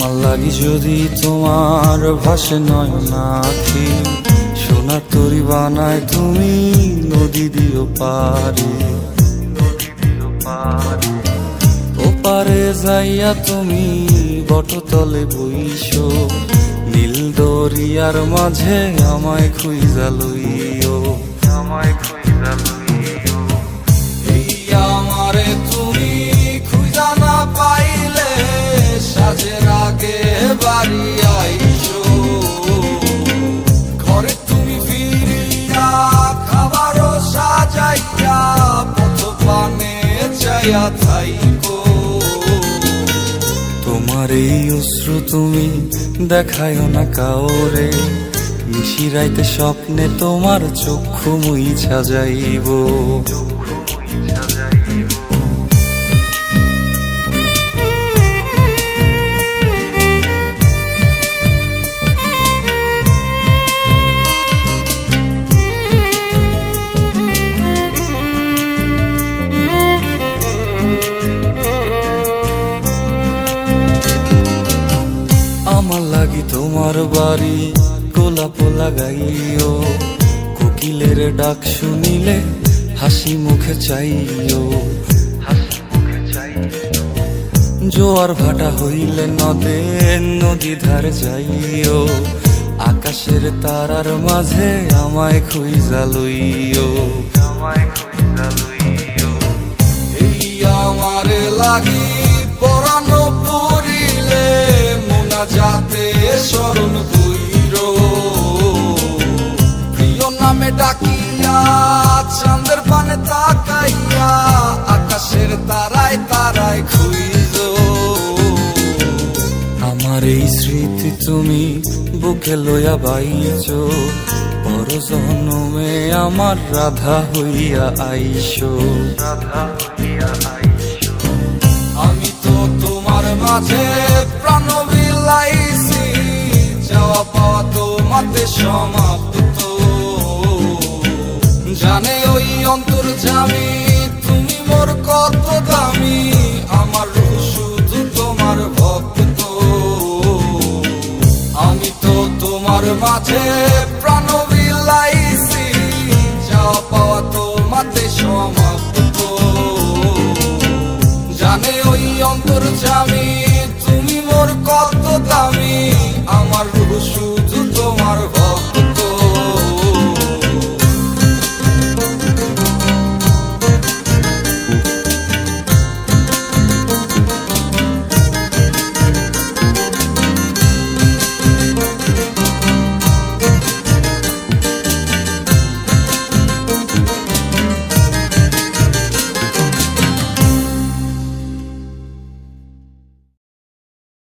আমার লাগি যদি তোমার ভাসে নয়নাখি, সোনার তরি বানায় তুমি নদী দিও পারে। ওপারে যাইয়া তুমি বটতলে বইসো, নীল দরিয়ার মাঝে আমায় খুঁজা লইও, আমায় খুঁজা লইও। এই আমারে তুমি খুঁজা না পাইলে সাজের আগে বাড়ি আইসো, ঘরে তুমি ফিরিয়া খাবারও সাজাইয়া পথ পানে চাইয়া থাইকো। তোমার এই অশ্রু তুমি দেখায়ও না কাউরে, নিশিরাইতে স্বপ্নে তোমার চক্ষু মুইছা যাইব। আমার লাগি তোমার বাড়ি গোলাপ লাগাইও, কোকিলের ডাক শুনিলে হাসি মুখে চাইও, জোয়ার ভাটা হইলে নদে নদী ধার যাইও, আকাশের তারার মাঝে আমায় খুঁজা লইও, আমায় খুঁজা লইও। এই আমারে লাগি পরানো পড়িলে যাতে স্মরণ কইরো, প্রিয় নামে ডাকিয়া চাঁদের পানে তাকাইয়া আকাশের তারায় তারায় খুঁজো। আমার এই স্মৃতি তুমি বুকে লইয়া বাইছো, পর জন্মে আমার রাধা হইয়া আইসো, রাধা হইয়া আইসো। আমি তো তোমার মাঝে প্রাণ বিলাইছি, যাওয়া পাওয়া তোমাতে সমাপ্ত। জানে ওই অন্তর্যামী তুমি মোর কত দামি, আমার রূহ শুধু তোমার ভক্ত। আমি তো তোমার মাঝে প্রাণ বিলাইছি, যাওয়া পাওয়া তোমাতে সমাপ্ত।